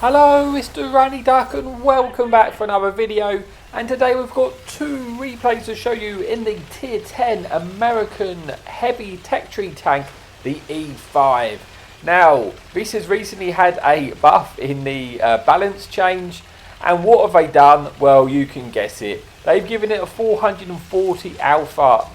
Hello, Mr. Ranny Duck, and welcome back for another video. And today we've got two replays to show you in the Tier 10 American Heavy Tech Tree Tank, the E5. Now, this has recently had a buff in the balance change, and what have they done? Well, you can guess it. They've given it a 440 alpha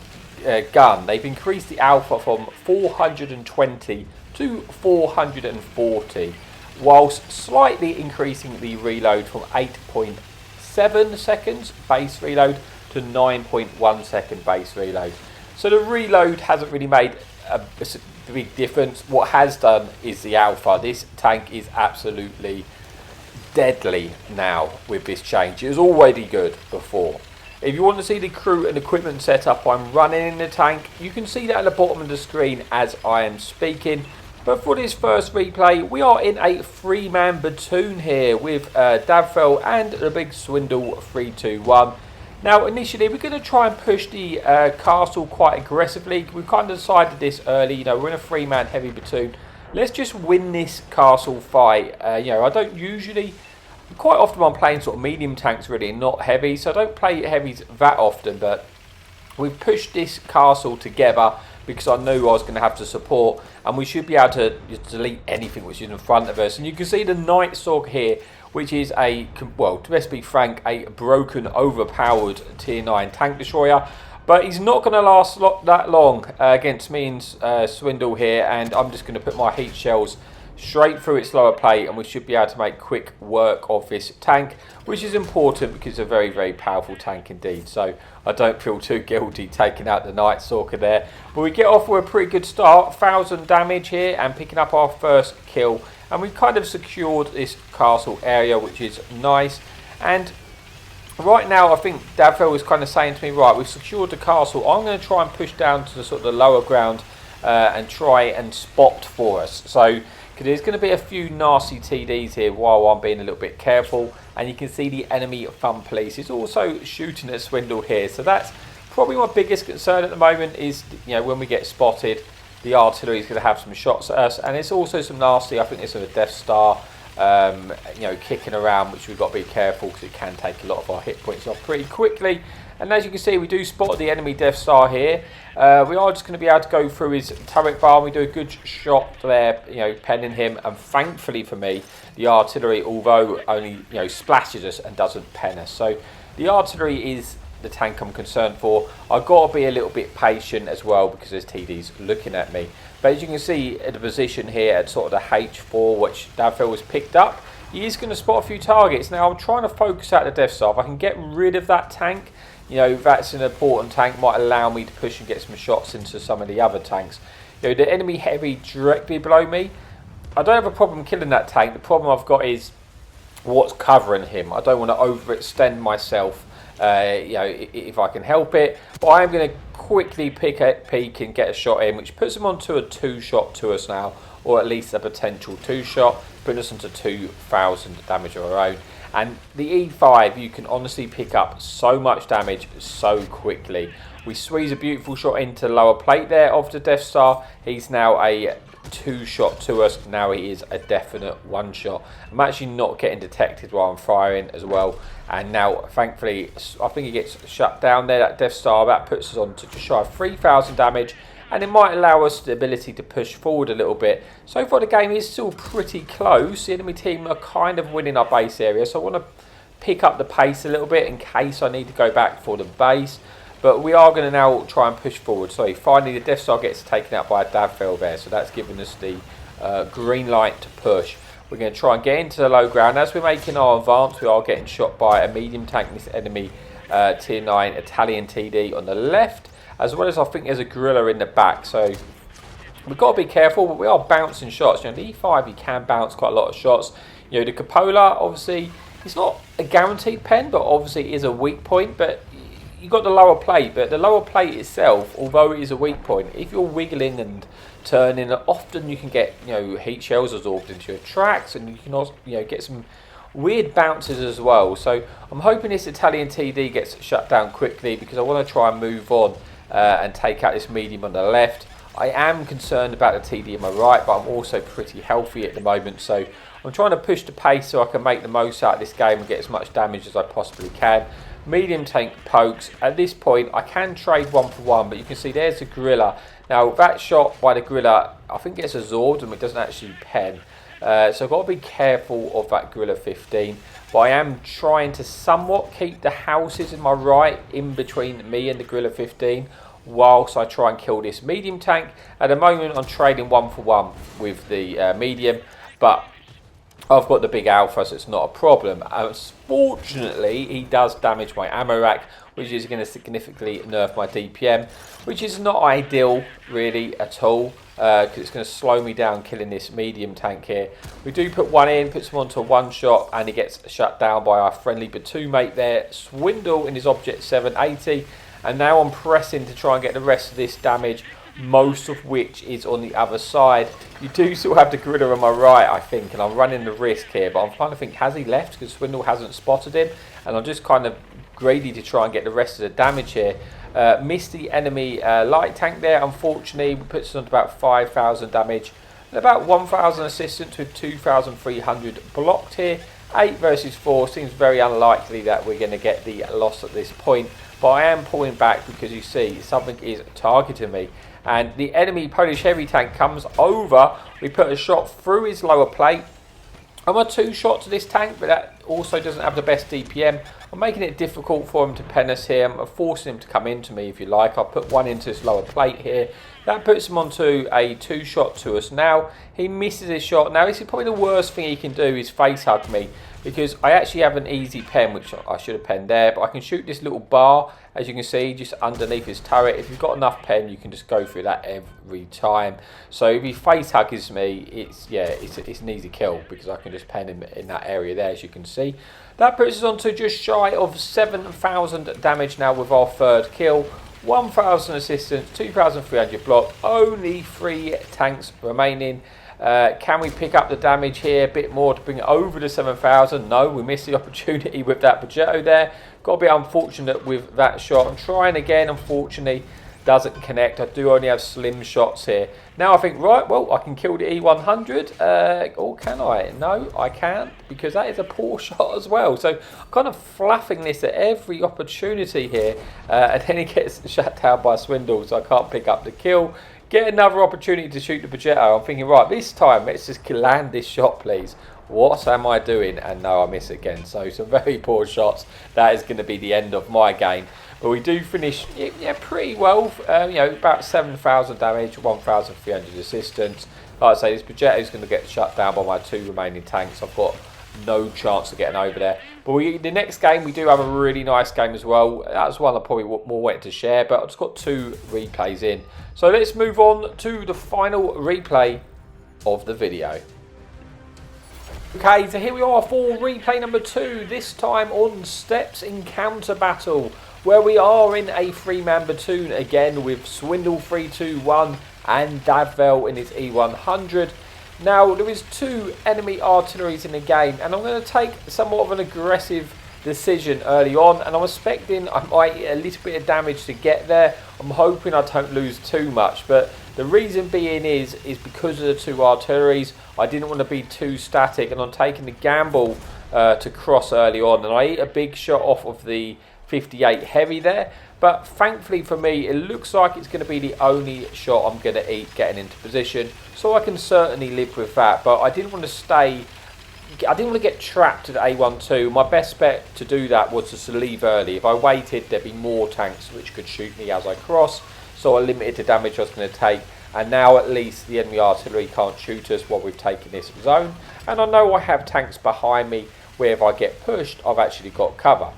gun. They've increased the alpha from 420 to 440. Whilst slightly increasing the reload from 8.7 seconds base reload to 9.1 second base reload. So the reload hasn't really made a big difference. What has done is the alpha. This tank is absolutely deadly now with this change. It was already good before. If you want to see the crew and equipment setup I'm running in the tank, you can see that at the bottom of the screen as I am speaking. But for this first replay, we are in a 3-man platoon here with Davfell and the big Swindle 321. Now, initially, we're going to try and push the castle quite aggressively. We kind of decided this early. You know, we're in a 3-man heavy platoon. Let's just win this castle fight. You know, I don't usually, quite often I'm playing sort of medium tanks really, not heavy. So I don't play heavies that often, but we've pushed this castle together because I knew I was going to have to support, and we should be able to delete anything which is in front of us. And you can see the Night Sorg here, which is a, well, let's be frank, a broken, overpowered Tier 9 tank destroyer. But he's not going to last that long against me and Swindle here, and I'm just going to put my heat shells straight through its lower plate, and we should be able to make quick work of this tank, which is important because it's a very, very powerful tank indeed. So I don't feel too guilty taking out the Night Stalker there. But we get off with a pretty good start, 1,000 damage here, and picking up our first kill. And we've kind of secured this castle area, which is nice. And right now, I think Davfell is kind of saying to me, right, we've secured the castle. I'm going to try and push down to the sort of the lower ground and try and spot for us. So there's going to be a few nasty TDs here while I'm being a little bit careful. And you can see the enemy fun police is also shooting at Swindle here. So that's probably my biggest concern at the moment is, you know, when we get spotted, the artillery is going to have some shots at us. And it's also some nasty, I think there's a Death Star, you know, kicking around, which we've got to be careful because it can take a lot of our hit points off pretty quickly. And as you can see, we do spot the enemy Death Star here. We are just going to be able to go through his turret bar. We do a good shot there, you know, penning him. And thankfully for me, the artillery, although only, you know, splashes us and doesn't pen us. So the artillery is the tank I'm concerned for. I've got to be a little bit patient as well because there's TDs looking at me. But as you can see at the position here at sort of the H4, which Davfell was picked up, he is going to spot a few targets. Now I'm trying to focus out the Death Star. If I can get rid of that tank, you know, that's an important tank, might allow me to push and get some shots into some of the other tanks. You know, the enemy heavy directly below me, I don't have a problem killing that tank. The problem I've got is what's covering him. I don't want to overextend myself, you know, if I can help it. But I am going to quickly peek and get a shot in, which puts him onto a 2-shot to us now, or at least a potential 2-shot, putting us into 2,000 damage of our own. And the E5, you can honestly pick up so much damage so quickly. We squeeze a beautiful shot into the lower plate there of the Death Star. He's now a 2-shot to us. Now he is a definite 1-shot. I'm actually not getting detected while I'm firing as well. And now, thankfully, I think he gets shut down there, that Death Star. That puts us on to just shy of 3,000 damage. And it might allow us the ability to push forward a little bit. So far the game is still pretty close. The enemy team are kind of winning our base area. So I want to pick up the pace a little bit in case I need to go back for the base. But we are going to now try and push forward. So finally the Death Star gets taken out by a Davfell there. So that's giving us the green light to push. We're going to try and get into the low ground. As we're making our advance, we are getting shot by a medium tank, this enemy Tier 9 Italian TD on the left. As well as I think there's a gorilla in the back. So we've got to be careful, but we are bouncing shots. You know, the E5, you can bounce quite a lot of shots. You know, the Cupola, obviously, it's not a guaranteed pen, but obviously it is a weak point. But you've got the lower plate, but the lower plate itself, although it is a weak point, if you're wiggling and turning, often you can get, you know, heat shells absorbed into your tracks, and you can also, you know, get some weird bounces as well. So I'm hoping this Italian TD gets shut down quickly because I want to try and move on and take out this medium on the left. I am concerned about the TD on my right, but I'm also pretty healthy at the moment, so I'm trying to push the pace so I can make the most out of this game and get as much damage as I possibly can. Medium tank pokes. At this point, I can trade 1-for-1, but you can see there's the gorilla. Now, that shot by the gorilla, I think it's a Zord and it doesn't actually pen. So I've got to be careful of that gorilla 15. But I am trying to somewhat keep the houses in my right in between me and the gorilla 15 whilst I try and kill this medium tank. At the moment, I'm trading 1-for-1 with the medium, but I've got the big alpha, so it's not a problem. Fortunately, he does damage my ammo rack, which is going to significantly nerf my DPM, which is not ideal really at all, because it's going to slow me down killing this medium tank here. We do put one in, puts him onto a one shot, and he gets shut down by our friendly Batu mate there. Swindle in his object 780, and now I'm pressing to try and get the rest of this damage, most of which is on the other side. You do still have the gorilla on my right, I think, and I'm running the risk here, but I'm trying to think, has he left? Because Swindle hasn't spotted him, and I'm just kind of greedy to try and get the rest of the damage here. Missed the enemy light tank there, unfortunately. Puts us on to about 5,000 damage and about 1,000 assistance with 2,300 blocked here. 8 versus 4 seems very unlikely that we're going to get the loss at this point, but I am pulling back because you see something is targeting me. And the enemy Polish heavy tank comes over. We put a shot through his lower plate. I'm a 2-shot to this tank, but that also doesn't have the best DPM. I'm making it difficult for him to pen us here. I'm forcing him to come into me, if you like. I'll put one into his lower plate here. That puts him onto a 2-shot to us now. He misses his shot. Now, this is probably the worst thing he can do, is face hug me, because I actually have an easy pen, which I should have penned there, but I can shoot this little bar, as you can see, just underneath his turret. If you've got enough pen, you can just go through that every time. So if he face hugges me, it's an easy kill, because I can just pen him in that area there, as you can see. That puts us on to just shy of 7,000 damage now with our third kill. 1,000 assistance, 2,300 block, only 3 tanks remaining. Can we pick up the damage here a bit more to bring it over to 7,000? No, we missed the opportunity with that Progetto there. Got a bit unfortunate with that shot. I'm trying again, unfortunately, doesn't connect. I do only have slim shots here. Now I think, right, well, I can kill the E100. Or can I? No, I can't, because that is a poor shot as well. So I'm kind of fluffing this at every opportunity here. And then he gets shut down by Swindle, so I can't pick up the kill. Get another opportunity to shoot the Progetto. I'm thinking, right, this time, let's just land this shot, please. What am I doing? And no, I miss it again. So some very poor shots. That is going to be the end of my game. But we do finish, pretty well. About 7,000 damage, 1,300 assistance. Like I say, this Progetto is going to get shut down by my 2 remaining tanks. I've got no chance of getting over there. But the next game, we do have a really nice game as well. That's one I probably more wanted to share, but I've just got 2 replays in. So let's move on to the final replay of the video. Okay, so here we are for replay number 2, this time on Steps Encounter Battle, where we are in a 3-man platoon again with Swindle 321 and Davvel in his E100. Now, there is 2 enemy artilleries in the game, and I'm going to take somewhat of an aggressive decision early on, and I'm expecting I might get a little bit of damage to get there. I'm hoping I don't lose too much, but the reason being is because of the 2 artilleries. I didn't want to be too static, and I'm taking the gamble to cross early on, and I eat a big shot off of the 58 heavy there. But thankfully for me, it looks like it's going to be the only shot I'm going to eat getting into position, so I can certainly live with that. But I didn't want to get trapped at A12. My best bet to do that was just to leave early. If I waited, there'd be more tanks which could shoot me as I cross, so I limited the damage I was going to take. And now at least the enemy artillery can't shoot us while we've taken this zone. And I know I have tanks behind me where if I get pushed, I've actually got cover.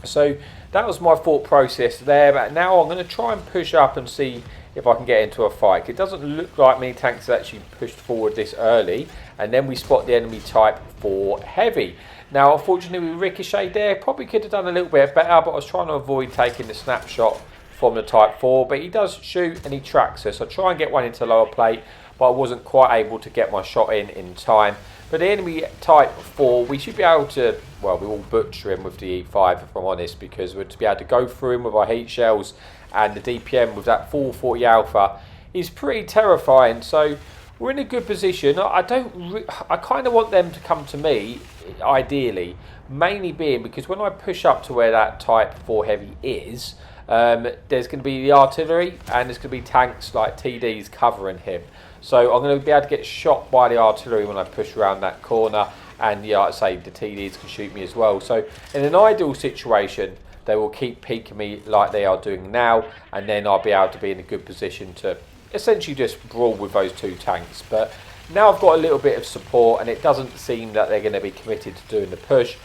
So that was my thought process there. But now I'm going to try and push up and see if I can get into a fight. It doesn't look like many tanks have actually pushed forward this early. And then we spot the enemy type for heavy. Now, unfortunately, we ricocheted there. Probably could have done a little bit better, but I was trying to avoid taking the snapshot from the Type 4, but he does shoot and he tracks us. So I try and get one into lower plate, but I wasn't quite able to get my shot in time. But the enemy Type 4, we should be able to, well, we will butcher him with the E5 if I'm honest, because we're to be able to go through him with our heat shells, and the DPM with that 440 Alpha is pretty terrifying. So we're in a good position. I kind of want them to come to me, ideally, mainly being because when I push up to where that Type 4 Heavy is, there's going to be the artillery and there's going to be tanks like TDs covering him. So I'm going to be able to get shot by the artillery when I push around that corner, and yeah, like I say, the TDs can shoot me as well. So in an ideal situation, they will keep peeking me like they are doing now, and then I'll be able to be in a good position to essentially just brawl with those two tanks. But now I've got a little bit of support, and it doesn't seem that they're going to be committed to doing the push.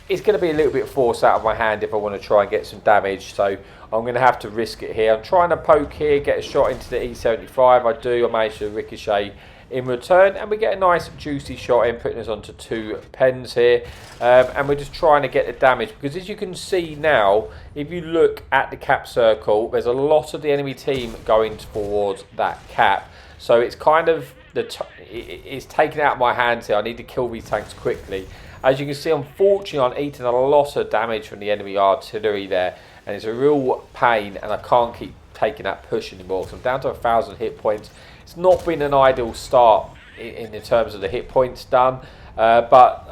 It's going to be a little bit forced out of my hand if I want to try and get some damage, so I'm going to have to risk it here. I'm trying to poke here, get a shot into the E75. I manage to ricochet in return, and we get a nice juicy shot in, putting us onto 2 pens here, and we're just trying to get the damage, because as you can see now, if you look at the cap circle, there's a lot of the enemy team going towards that cap, so it's kind of it's taken out of my hands here. I need to kill these tanks quickly. As you can see, unfortunately, I'm eating a lot of damage from the enemy artillery there, and it's a real pain, and I can't keep taking that push anymore, so I'm down to 1,000 hit points. It's not been an ideal start in terms of the hit points done, but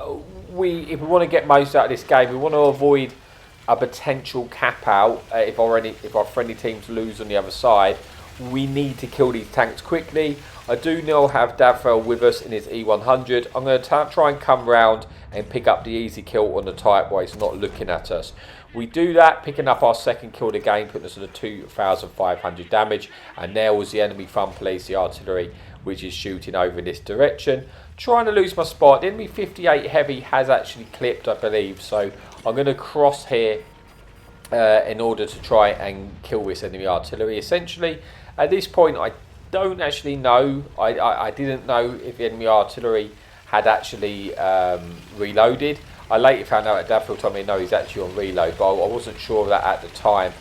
if we want to get most out of this game, we want to avoid a potential cap out if our friendly teams lose on the other side. We need to kill these tanks quickly. I do now have Davfell with us in his E100. I'm going to try and come round and pick up the easy kill on the Type while he's not looking at us. We do that, picking up our second kill of the game, putting us on the 2,500 damage, and there was the enemy fun police, the artillery, which is shooting over in this direction. Trying to lose my spot. The enemy 58 Heavy has actually clipped, I believe, so I'm going to cross here in order to try and kill this enemy artillery. Essentially, at this point, I don't actually know. I didn't know if the enemy artillery had actually reloaded. I later found out that Davfell told me no, he's actually on reload, but I wasn't sure of that at the time.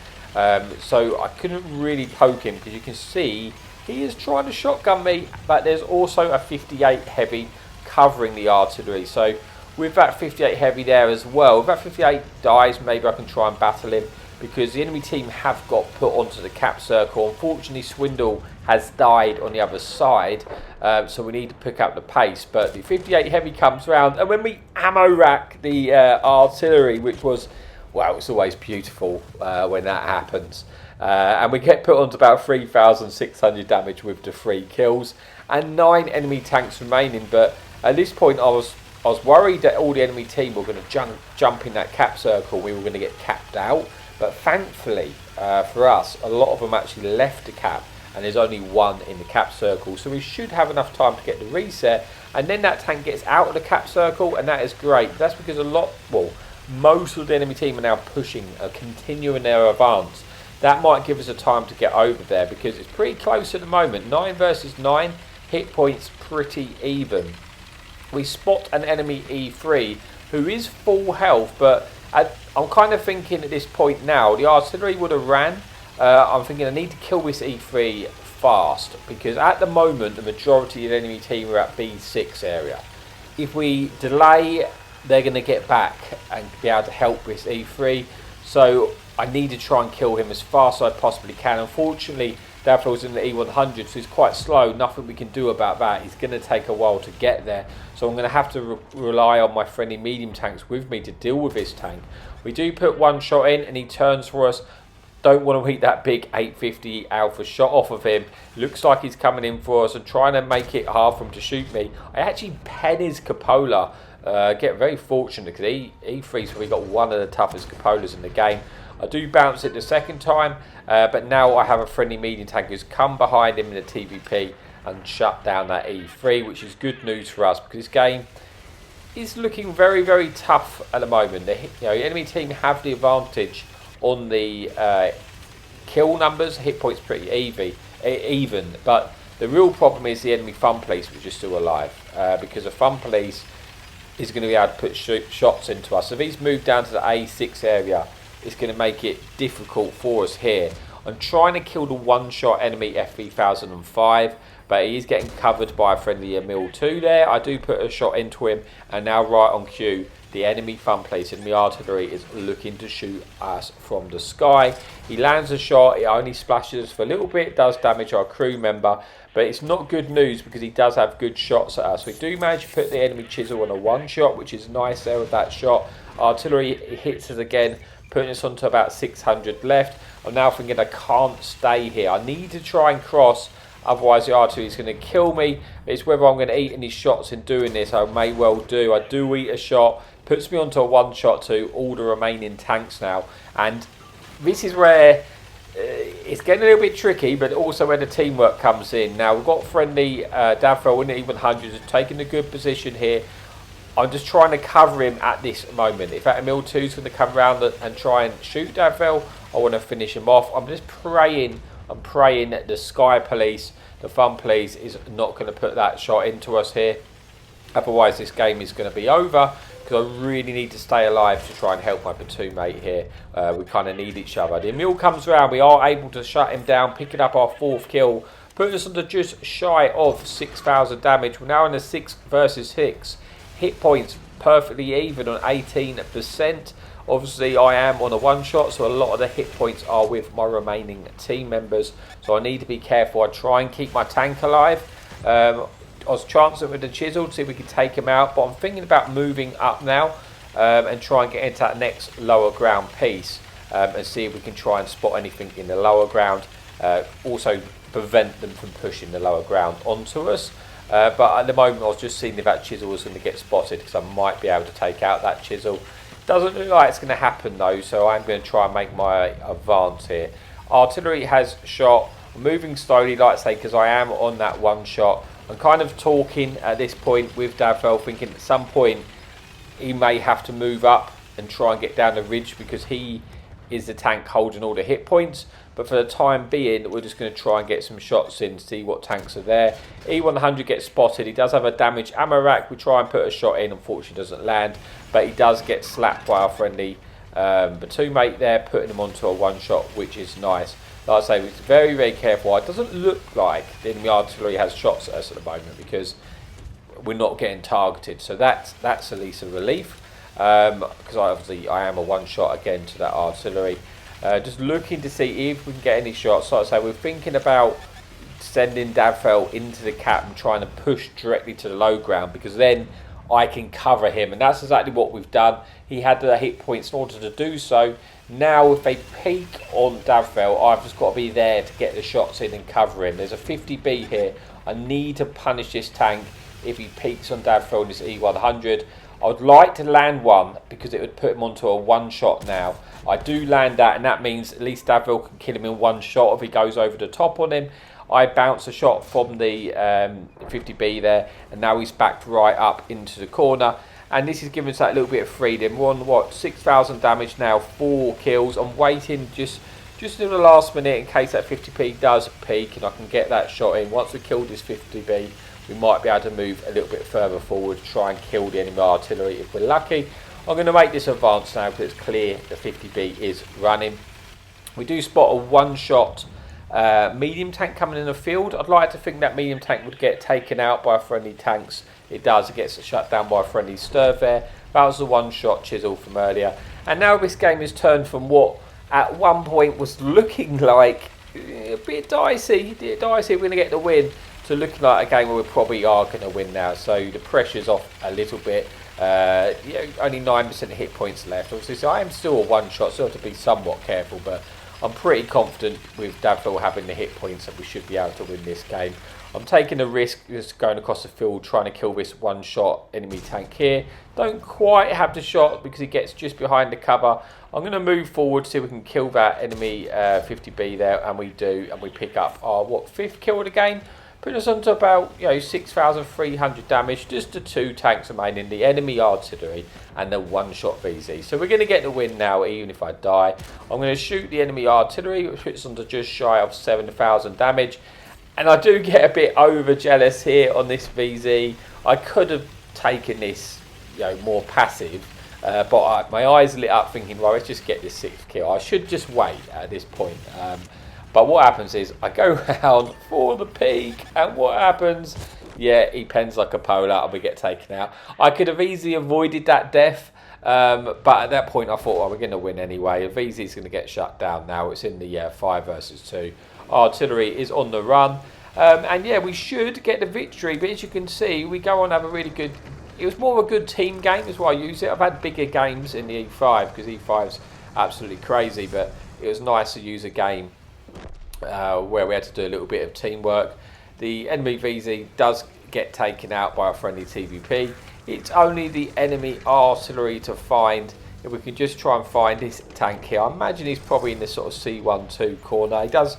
So I couldn't really poke him, because you can see he is trying to shotgun me, but there's also a 58 Heavy covering the artillery. So with that 58 Heavy there as well, if that 58 dies, maybe I can try and battle him, because the enemy team have got put onto the cap circle. Unfortunately, Swindle has died on the other side, so we need to pick up the pace. But the 58 Heavy comes round, and when we ammo rack the artillery, which was, well, it's always beautiful when that happens. And we get put onto about 3,600 damage with the 3 kills, and 9 enemy tanks remaining. But at this point, I was worried that all the enemy team were going to jump in that cap circle. We were going to get capped out. But thankfully for us, a lot of them actually left the cap, and there's only 1 in the cap circle. So we should have enough time to get the reset, and then that tank gets out of the cap circle, and that is great. That's because most of the enemy team are now pushing, continuing their advance. That might give us a time to get over there, because it's pretty close at the moment. 9 versus 9, hit points pretty even. We spot an enemy E3 who is full health, but I'm kind of thinking at this point now, the artillery would have ran. I'm thinking I need to kill this E3 fast, because at the moment the majority of the enemy team are at B6 area. If we delay, they're going to get back and be able to help this E3. So I need to try and kill him as fast as I possibly can. Unfortunately, Davfell's in the E100, so he's quite slow. Nothing we can do about that. He's going to take a while to get there. So I'm going to have to rely on my friendly medium tanks with me to deal with this tank. We do put 1 shot in, and he turns for us. Don't want to eat that big 850 Alpha shot off of him. Looks like he's coming in for us and trying to make it hard for him to shoot me. I actually pen his cupola. Get very fortunate, because E3's probably got one of the toughest cupolas in the game. I do bounce it the second time, but now I have a friendly medium tank who's come behind him in the TVP and shut down that E3, which is good news for us, because this game is looking very, very tough at the moment. The enemy team have the advantage on the kill numbers. Hit points pretty even, but the real problem is the enemy fun police, which is still alive, because the fun police is going to be able to put shots into us. So if he's moved down to the A6 area, it's going to make it difficult for us here. I'm trying to kill the 1-shot enemy F3005, but he is getting covered by a friendly Emil 2 there. I do put a shot into him, and now right on cue, the enemy fun place, enemy artillery is looking to shoot us from the sky. He lands a shot, it only splashes us for a little bit, does damage our crew member, but it's not good news because he does have good shots at us. We do manage to put the enemy chisel on a one shot, which is nice there with that shot. Artillery hits us again, putting us onto about 600 left. I'm now thinking I can't stay here. I need to try and cross, otherwise the artillery is going to kill me. It's whether I'm going to eat any shots in doing this. I may well do. I do eat a shot, puts me onto a one shot to all the remaining tanks now. And this is where it's getting a little bit tricky, but also where the teamwork comes in. Now we've got friendly Davfell in the E100s taking a good position here. I'm just trying to cover him at this moment. If that Emil 2 is going to come around and try and shoot Davfell, I want to finish him off. I'm just praying. I'm praying that the Sky Police, the Fun Police, is not going to put that shot into us here. Otherwise, this game is going to be over, because I really need to stay alive to try and help my platoon mate here. We kind of need each other. The Emil comes around. We are able to shut him down, picking up our 4th kill, putting us under just shy of 6,000 damage. We're now in a 6 versus 6. Hit points perfectly even on 18%. Obviously I am on a one shot, so a lot of the hit points are with my remaining team members, so I need to be careful. I try and keep my tank alive. I was chancing with the chisel to see if we can take him out, but I'm thinking about moving up now and try and get into that next lower ground piece and see if we can try and spot anything in the lower ground. Also prevent them from pushing the lower ground onto us. But at the moment I was just seeing if that chisel was going to get spotted, because I might be able to take out that chisel. Doesn't look like it's going to happen though, so I'm going to try and make my advance here. Artillery has shot. I'm moving slowly, like I say, because I am on that one shot. I'm kind of talking at this point with Davfell, thinking at some point he may have to move up and try and get down the ridge, because he is the tank holding all the hit points. But for the time being, we're just going to try and get some shots in, see what tanks are there. E100 gets spotted. He does have a damaged ammo rack. We try and put a shot in, unfortunately doesn't land, but he does get slapped by our friendly platoon mate there, putting him onto a one shot, which is nice. Like I say, we're very, very careful. It doesn't look like the enemy artillery has shots at us at the moment, because we're not getting targeted. So that's at least a relief, because obviously I am a one shot again to that artillery. Just looking to see if we can get any shots. Like I say, we're thinking about sending Davfell into the cap and trying to push directly to the low ground, because then I can cover him, and that's exactly what we've done. He had the hit points in order to do so. Now if they peek on Davfell, I've just got to be there to get the shots in and cover him. There's a 50B here. I need to punish this tank if he peeks on Davfell in this E100. I would like to land one, because it would put him onto a one shot now. I do land that, and that means at least Davfell can kill him in one shot if he goes over the top on him. I bounce a shot from the 50B there, and now he's backed right up into the corner. And this is giving us that little bit of freedom. We're on, what, 6,000 damage now, 4 kills. I'm waiting just in the last minute in case that 50B does peak and I can get that shot in. Once we kill this 50B, we might be able to move a little bit further forward, try and kill the enemy artillery if we're lucky. I'm going to make this advance now because it's clear the 50B is running. We do spot a one-shot medium tank coming in the field. I'd like to think that medium tank would get taken out by friendly tanks. It does. It gets shut down by a friendly Sturv there. That was the one-shot chisel from earlier. And now this game is turned from what at one point was looking like a bit dicey. We're going to get the win, to looking like a game where we probably are going to win now. So the pressure's off a little bit. Only 9% hit points left. Obviously, so I am still a one-shot, so I have to be somewhat careful. But I'm pretty confident with Davfell having the hit points that we should be able to win this game. I'm taking a risk just going across the field trying to kill this one-shot enemy tank here. Don't quite have the shot because he gets just behind the cover. I'm going to move forward, see if we can kill that enemy 50B there, and we do, and we pick up our 5th kill of the game. Put us on to about 6,300 damage. Just the 2 tanks remaining, the enemy artillery and the one-shot VZ. So we're going to get the win now, even if I die. I'm going to shoot the enemy artillery, which puts us on to just shy of 7,000 damage. And I do get a bit over jealous here on this VZ. I could have taken this, more passive, but my eyes lit up thinking, well, let's just get this 6th kill. I should just wait at this point. But what happens is I go round for the peak, and what happens? Yeah, he pens like a polar and we get taken out. I could have easily avoided that death, but at that point I thought, well, we're going to win anyway. VZ's going to get shut down now. It's in the 5 versus 2. Artillery is on the run. And yeah, we should get the victory. But as you can see, we go on to have a really good... It was more of a good team game, is why I use it. I've had bigger games in the E5 because E5's absolutely crazy. But it was nice to use a game where we had to do a little bit of teamwork. The enemy VZ does get taken out by a friendly TVP. It's only the enemy artillery to find. If we can just try and find this tank here. I imagine he's probably in this sort of C12 corner. He does,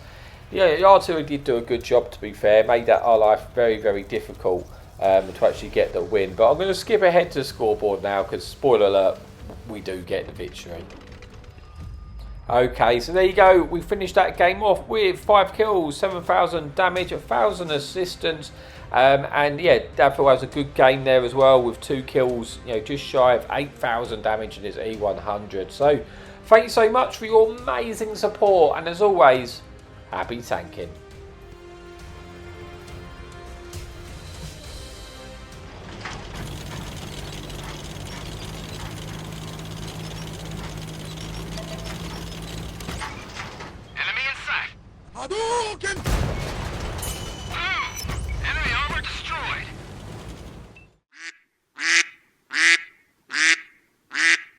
yeah, the artillery did do a good job, to be fair. Made that our life very, very difficult to actually get the win. But I'm going to skip ahead to the scoreboard now because, spoiler alert, we do get the victory. Okay, so there you go. We finished that game off with 5 kills, 7,000 damage, 1,000 assistance. And yeah, that was a good game there as well with 2 kills, you know, just shy of 8,000 damage in his E100. So thank you so much for your amazing support, and as always, happy tanking. Hadouken!